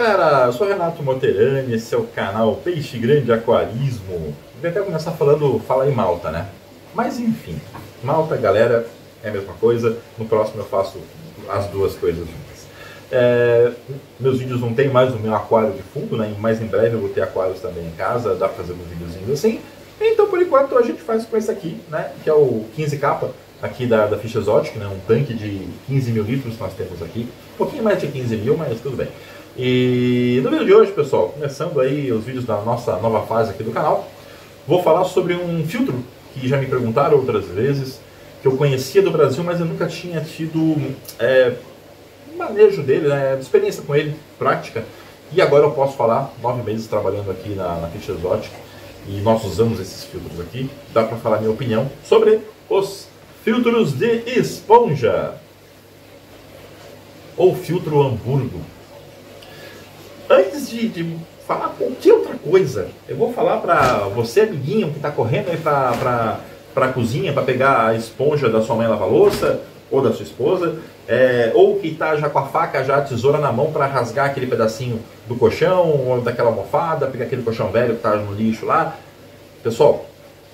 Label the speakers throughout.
Speaker 1: galera, eu sou Renato Moterani, esse é o canal Peixe Grande Aquarismo. Vou até começar fala em Malta, né? Mas enfim, Malta, galera, é a mesma coisa. No próximo eu faço as duas coisas juntas. Meus vídeos não tem mais o meu aquário de fundo, né? Mas em breve eu vou ter aquários também em casa, dá pra fazer uns videozinhos assim. Então por enquanto a gente faz com esse aqui, né? Que é o 15K aqui da Fish Exotic, né? Um tanque de 15 mil litros nós temos aqui. Um pouquinho mais de 15 mil, mas tudo bem. E no vídeo de hoje, pessoal, começando aí os vídeos da nossa nova fase aqui do canal, vou falar sobre um filtro que já me perguntaram outras vezes, que eu conhecia do Brasil, mas eu nunca tinha tido manejo dele, né, experiência com ele, prática. E agora eu posso falar, 9 meses trabalhando aqui na Fish Exotic, e nós usamos esses filtros aqui, dá para falar minha opinião sobre os filtros de esponja, ou filtro Hamburgo. Antes de falar qualquer outra coisa, eu vou falar para você, amiguinho, que está correndo aí para a cozinha para pegar a esponja da sua mãe lava-louça, ou da sua esposa, ou que está já com a faca, já a tesoura na mão para rasgar aquele pedacinho do colchão, ou daquela almofada, pegar aquele colchão velho que está no lixo lá. Pessoal,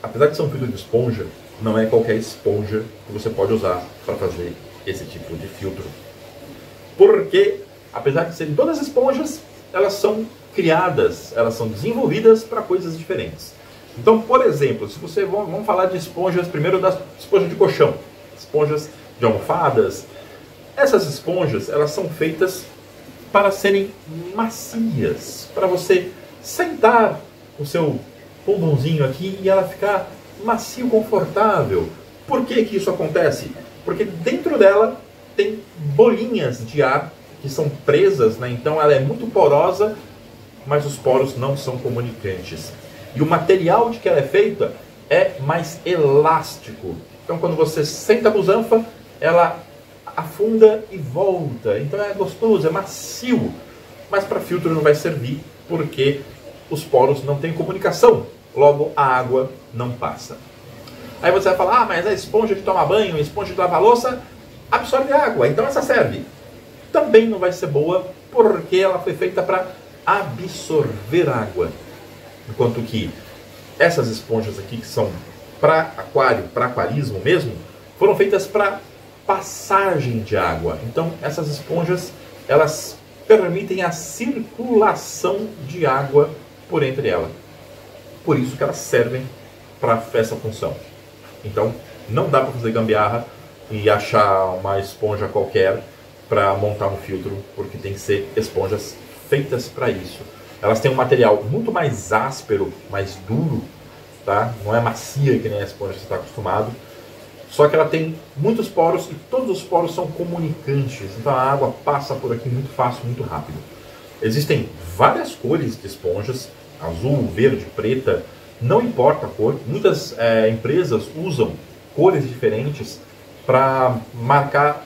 Speaker 1: apesar de ser um filtro de esponja, não é qualquer esponja que você pode usar para fazer esse tipo de filtro. Porque, apesar de serem todas esponjas, elas são criadas, elas são desenvolvidas para coisas diferentes. Então, por exemplo, se você vamos falar de esponjas, primeiro da esponja de colchão, esponjas de almofadas. Essas esponjas, elas são feitas para serem macias, para você sentar o seu bumbumzinho aqui e ela ficar macio, confortável. Por que que isso acontece? Porque dentro dela tem bolinhas de ar que são presas, né? Então ela é muito porosa, mas os poros não são comunicantes. E o material de que ela é feita é mais elástico. Então quando você senta a busanfa, ela afunda e volta. Então é gostoso, é macio. Mas para filtro não vai servir, porque os poros não têm comunicação. Logo a água não passa. Aí você vai falar, mas a esponja de tomar banho, a esponja de lavar louça, absorve água, então essa serve. Também não vai ser boa, porque ela foi feita para absorver água. Enquanto que essas esponjas aqui, que são para aquário, para aquarismo mesmo, foram feitas para passagem de água. Então essas esponjas, elas permitem a circulação de água por entre elas. Por isso que elas servem para essa função. Então não dá para fazer gambiarra e achar uma esponja qualquer para montar um filtro, porque tem que ser esponjas feitas para isso. Elas têm um material muito mais áspero, mais duro, tá? Não é macia que nem a esponja que você está acostumado. Só que ela tem muitos poros e todos os poros são comunicantes. Então a água passa por aqui muito fácil, muito rápido. Existem várias cores de esponjas, azul, verde, preta, não importa a cor. Muitas empresas usam cores diferentes para marcar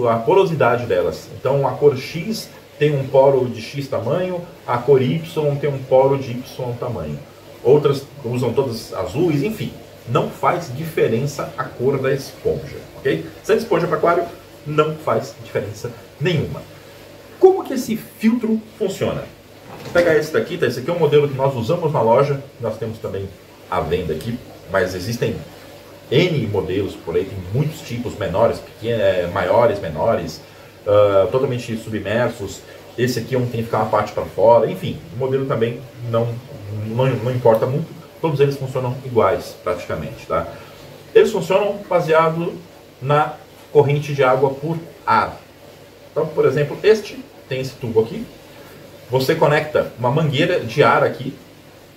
Speaker 1: a porosidade delas. Então a cor X tem um poro de X tamanho, a cor Y tem um poro de Y tamanho. Outras usam todas azuis, enfim. Não faz diferença a cor da esponja, ok? Sendo esponja para aquário, não faz diferença nenhuma. Como que esse filtro funciona? Vou pegar esse daqui, tá? Esse aqui é um modelo que nós usamos na loja, nós temos também à venda aqui, mas existem N modelos por aí, tem muitos tipos, menores, pequenos, maiores, menores, totalmente submersos. Esse aqui é um que tem que ficar uma parte para fora, enfim, o modelo também não importa muito, todos eles funcionam iguais praticamente, tá? Eles funcionam baseado na corrente de água por ar. Então, por exemplo, este tem esse tubo aqui, você conecta uma mangueira de ar aqui,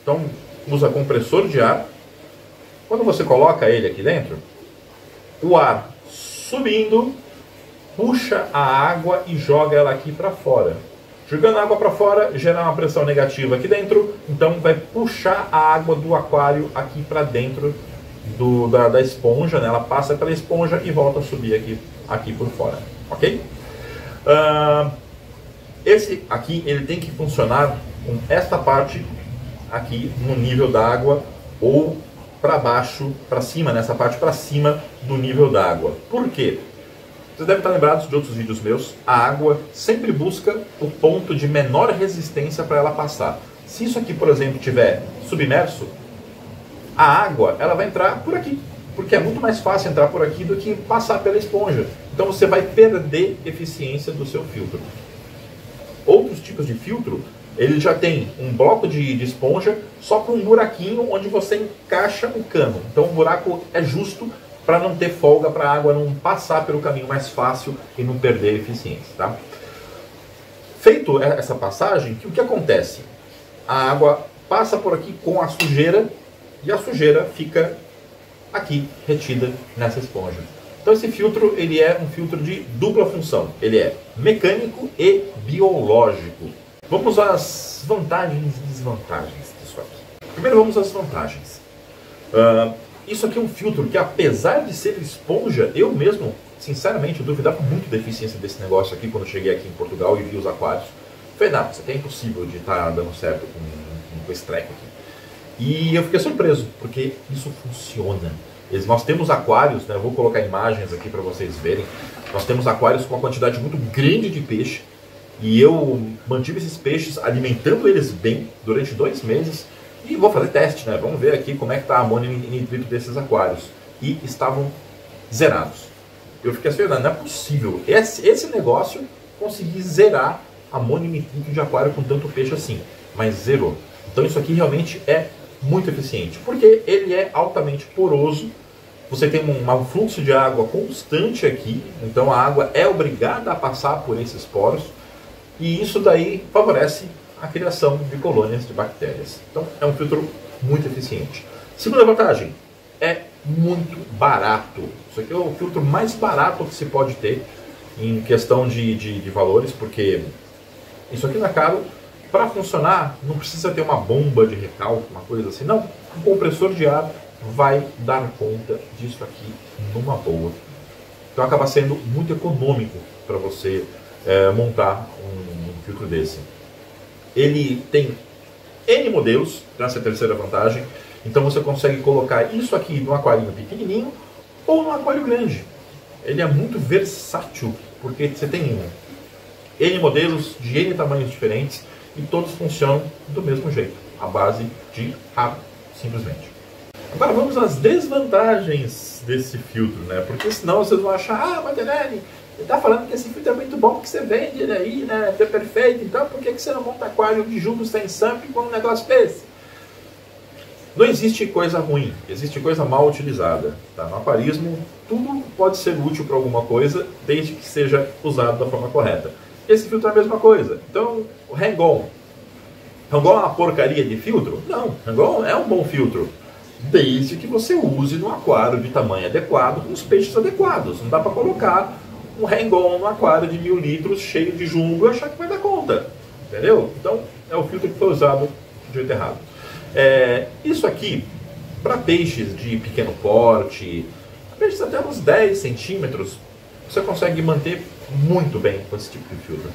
Speaker 1: então usa compressor de ar. Quando você coloca ele aqui dentro, o ar subindo, puxa a água e joga ela aqui para fora. Jogando a água para fora, gera uma pressão negativa aqui dentro, então vai puxar a água do aquário aqui para dentro da esponja, né? Ela passa pela esponja e volta a subir aqui por fora, ok? Esse aqui, ele tem que funcionar com esta parte aqui no nível da água, ou para baixo, para cima, nessa parte para cima do nível da água. Por quê? Vocês devem estar lembrados de outros vídeos meus. A água sempre busca o ponto de menor resistência para ela passar. Se isso aqui, por exemplo, estiver submerso, a água ela vai entrar por aqui, porque é muito mais fácil entrar por aqui do que passar pela esponja. Então você vai perder eficiência do seu filtro. Outros tipos de filtro, ele já tem um bloco de esponja só com um buraquinho onde você encaixa o cano. Então o buraco é justo para não ter folga, para a água não passar pelo caminho mais fácil e não perder eficiência. Tá? Feito essa passagem, o que acontece? A água passa por aqui com a sujeira e a sujeira fica aqui retida nessa esponja. Então esse filtro ele é um filtro de dupla função. Ele é mecânico e biológico. Vamos às vantagens e desvantagens disso aqui. Primeiro vamos às vantagens. Isso aqui é um filtro que, apesar de ser esponja, eu mesmo, sinceramente, eu duvidava muito da eficiência desse negócio aqui quando eu cheguei aqui em Portugal e vi os aquários. Falei, não, isso aqui é impossível de estar dando certo com esse treco aqui. E eu fiquei surpreso, porque isso funciona. Nós temos aquários, né, eu vou colocar imagens aqui para vocês verem. Nós temos aquários com uma quantidade muito grande de peixe. E eu mantive esses peixes alimentando eles bem durante 2 meses. E vou fazer teste, né? Vamos ver aqui como é que está a amônia e nitrito desses aquários. E estavam zerados. Eu fiquei assim, não é possível. Esse negócio conseguir zerar amônia e nitrito de aquário com tanto peixe assim. Mas zerou. Então isso aqui realmente é muito eficiente. Porque ele é altamente poroso. Você tem um fluxo de água constante aqui. Então a água é obrigada a passar por esses poros. E isso daí favorece a criação de colônias de bactérias. Então é um filtro muito eficiente. Segunda vantagem, é muito barato. Isso aqui é o filtro mais barato que se pode ter em questão de valores, porque isso aqui não é caro. Para funcionar, não precisa ter uma bomba de recalque, uma coisa assim. Não, um compressor de ar vai dar conta disso aqui numa boa. Então acaba sendo muito econômico para você montar um filtro desse. Ele tem N modelos, essa é a terceira vantagem. Então você consegue colocar isso aqui num aquarinho pequenininho ou num aquário grande. Ele é muito versátil, porque você tem N modelos de N tamanhos diferentes e todos funcionam do mesmo jeito, à base de ar, simplesmente. Agora vamos às desvantagens desse filtro, né? Porque senão vocês vão achar, Martinelli, ele está falando que esse filtro é muito bom, que você vende ele aí, né? É perfeito, então por que você não monta aquário de jugo sem samp com um negócio desse? Não existe coisa ruim, existe coisa mal utilizada. Tá? No aquarismo, tudo pode ser útil para alguma coisa, desde que seja usado da forma correta. Esse filtro é a mesma coisa. Então, o Hang-On. Hang-On é uma porcaria de filtro? Não, Hang-On é um bom filtro. Desde que você use no aquário de tamanho adequado, com os peixes adequados. Não dá para colocar um Hang-On no aquário de 1000 litros cheio de jumbo e achar que vai dar conta. Entendeu? Então, é o filtro que foi usado de jeito errado. Isso aqui, para peixes de pequeno porte, peixes até uns 10 centímetros, você consegue manter muito bem com esse tipo de filtro.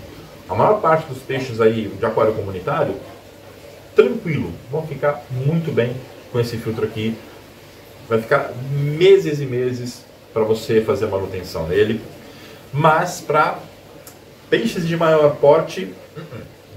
Speaker 1: A maior parte dos peixes aí de aquário comunitário, tranquilo, vão ficar muito bem com esse filtro aqui. Vai ficar meses e meses para você fazer manutenção nele. Mas para peixes de maior porte,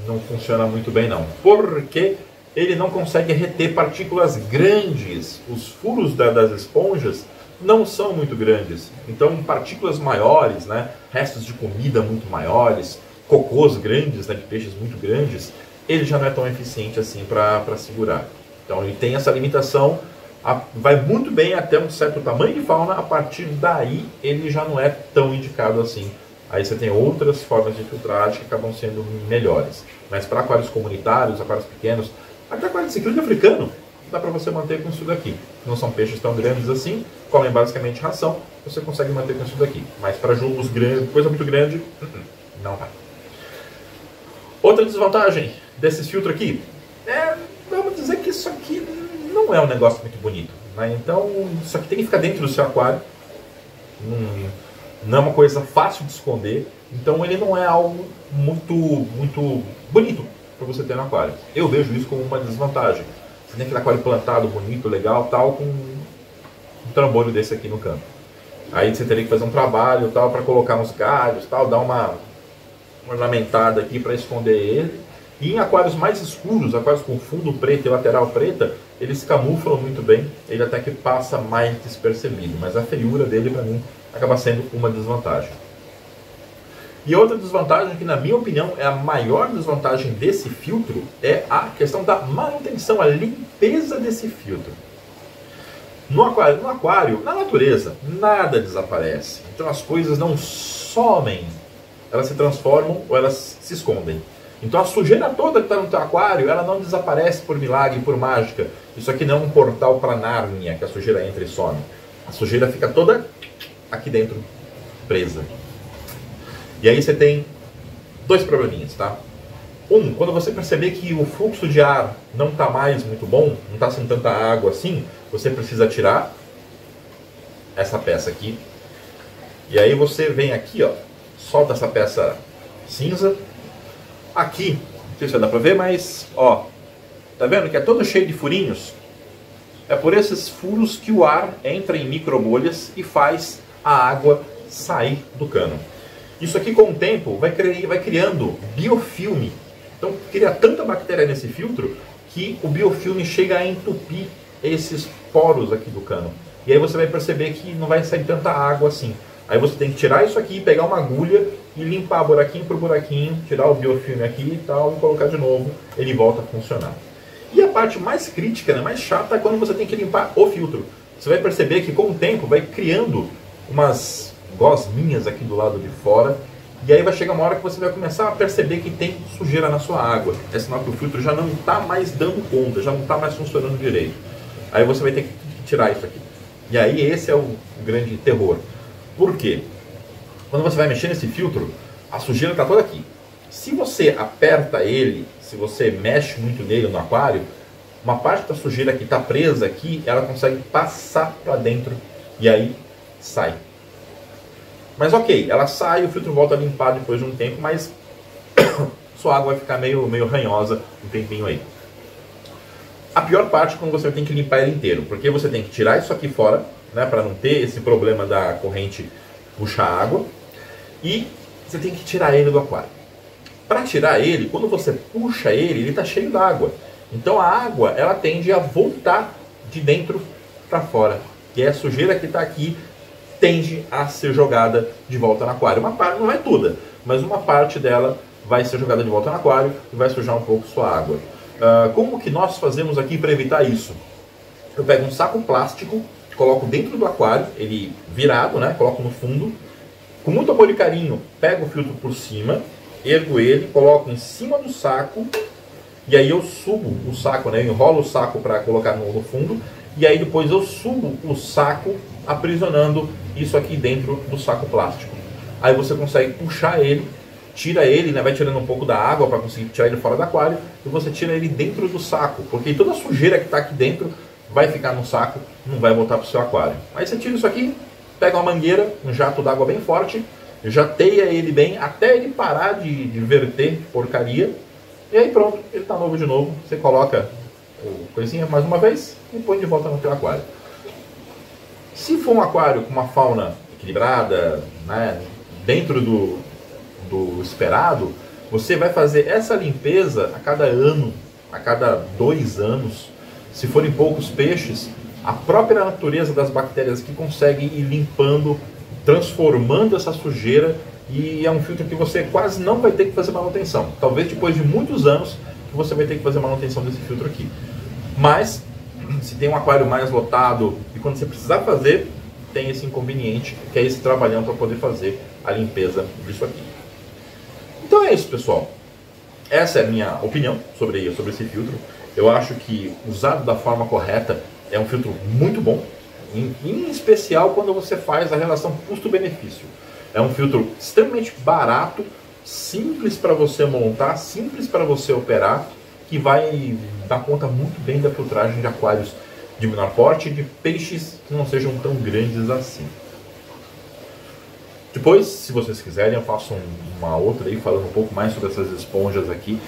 Speaker 1: não funciona muito bem não. Porque ele não consegue reter partículas grandes. Os furos das esponjas não são muito grandes. Então partículas maiores, né, restos de comida muito maiores, cocôs grandes, né, de peixes muito grandes, ele já não é tão eficiente assim para segurar. Então ele tem essa limitação, vai muito bem até um certo tamanho de fauna, a partir daí ele já não é tão indicado assim. Aí você tem outras formas de filtragem que acabam sendo melhores. Mas para aquários comunitários, aquários pequenos, até aquários de ciclone africano, dá para você manter com isso daqui. Não são peixes tão grandes assim, comem basicamente ração, você consegue manter com isso daqui. Mas para jumbos grandes, coisa muito grande, não vai. Outra desvantagem desses filtros aqui vamos dizer que isso aqui não é um negócio muito bonito. Né? Então, isso aqui tem que ficar dentro do seu aquário. Não é uma coisa fácil de esconder. Então, ele não é algo muito bonito para você ter no aquário. Eu vejo isso como uma desvantagem. Você tem aquele aquário plantado, bonito, legal, tal, com um trambolho desse aqui no canto. Aí você teria que fazer um trabalho tal para colocar uns galhos, tal, dar uma ornamentada aqui para esconder ele. E em aquários mais escuros, aquários com fundo preto e lateral preta, eles camuflam muito bem, ele até que passa mais despercebido, mas a feiura dele para mim acaba sendo uma desvantagem. E outra desvantagem, que na minha opinião é a maior desvantagem desse filtro, é a questão da manutenção, a limpeza desse filtro. No aquário, na natureza, nada desaparece. Então as coisas não somem, elas se transformam ou elas se escondem. Então a sujeira toda que está no teu aquário, ela não desaparece por milagre, por mágica. Isso aqui não é um portal para Nárnia, que a sujeira entra e some. A sujeira fica toda aqui dentro, presa. E aí você tem dois probleminhas, tá? Um, quando você perceber que o fluxo de ar não está mais muito bom, não está sendo tanta água assim, você precisa tirar essa peça aqui. E aí você vem aqui, ó, solta essa peça cinza. Aqui, não sei se dá pra ver, mas, ó, tá vendo que é todo cheio de furinhos? É por esses furos que o ar entra em microbolhas e faz a água sair do cano. Isso aqui, com o tempo, vai criando biofilme. Então, cria tanta bactéria nesse filtro que o biofilme chega a entupir esses poros aqui do cano. E aí você vai perceber que não vai sair tanta água assim. Aí você tem que tirar isso aqui, pegar uma agulha e limpar buraquinho por buraquinho, tirar o biofilme aqui e tal, e colocar de novo, ele volta a funcionar. E a parte mais crítica, né, mais chata, é quando você tem que limpar o filtro. Você vai perceber que com o tempo vai criando umas gosminhas aqui do lado de fora, e aí vai chegar uma hora que você vai começar a perceber que tem sujeira na sua água. É sinal que o filtro já não está mais dando conta, já não está mais funcionando direito. Aí você vai ter que tirar isso aqui. E aí esse é o grande terror. Por quê? Quando você vai mexer nesse filtro, a sujeira está toda aqui. Se você aperta ele, se você mexe muito nele no aquário, uma parte da sujeira que está presa aqui, ela consegue passar para dentro e aí sai. Mas ok, ela sai, o filtro volta a limpar depois de um tempo, mas sua água vai ficar meio ranhosa um tempinho aí. A pior parte é quando você tem que limpar ele inteiro, porque você tem que tirar isso aqui fora, né, para não ter esse problema da corrente puxar água, e você tem que tirar ele do aquário. Para tirar ele, quando você puxa ele está cheio d'água. Então a água, ela tende a voltar de dentro para fora. E a sujeira que está aqui tende a ser jogada de volta no aquário. Uma parte, não é toda, mas uma parte dela vai ser jogada de volta no aquário e vai sujar um pouco sua água. Como que nós fazemos aqui para evitar isso? Eu pego um saco plástico, coloco dentro do aquário, ele virado, né? Coloco no fundo. Com muito amor e carinho, pego o filtro por cima, ergo ele, coloco em cima do saco, e aí eu subo o saco, né? Eu enrolo o saco para colocar no fundo, e aí depois eu subo o saco aprisionando isso aqui dentro do saco plástico. Aí você consegue puxar ele, tira ele, né? Vai tirando um pouco da água para conseguir tirar ele fora do aquário, e você tira ele dentro do saco, porque toda a sujeira que está aqui dentro vai ficar no saco, não vai voltar para o seu aquário. Aí você tira isso aqui, pega uma mangueira, um jato d'água bem forte, jateia ele bem até ele parar de verter porcaria, e aí pronto, ele está novo de novo. Você coloca o coisinha mais uma vez e põe de volta no teu aquário. Se for um aquário com uma fauna equilibrada, né, dentro do esperado, você vai fazer essa limpeza a cada ano, a cada 2 anos. Se forem poucos peixes, a própria natureza das bactérias que consegue ir limpando, transformando essa sujeira, e é um filtro que você quase não vai ter que fazer manutenção. Talvez depois de muitos anos que você vai ter que fazer manutenção desse filtro aqui. Mas, se tem um aquário mais lotado e quando você precisar fazer, tem esse inconveniente, que é esse trabalhão para poder fazer a limpeza disso aqui. Então é isso, pessoal. Essa é a minha opinião sobre esse filtro. Eu acho que, usado da forma correta, é um filtro muito bom, em especial quando você faz a relação custo-benefício. É um filtro extremamente barato, simples para você montar, simples para você operar, que vai dar conta muito bem da filtragem de aquários de menor porte e de peixes que não sejam tão grandes assim. Depois, se vocês quiserem, eu faço uma outra aí falando um pouco mais sobre essas esponjas aqui,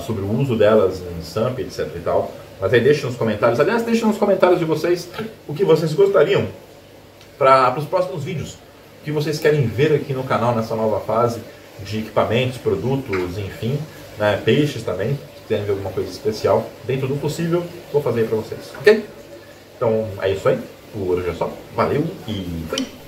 Speaker 1: sobre o uso delas em SAMP, etc e tal. Mas aí deixem nos comentários, aliás, deixem nos comentários de vocês o que vocês gostariam para os próximos vídeos que vocês querem ver aqui no canal nessa nova fase de equipamentos, produtos, enfim, né, peixes também. Se quiserem ver alguma coisa especial, dentro do possível, vou fazer para vocês, ok? Então é isso aí, por hoje é só, valeu e fui!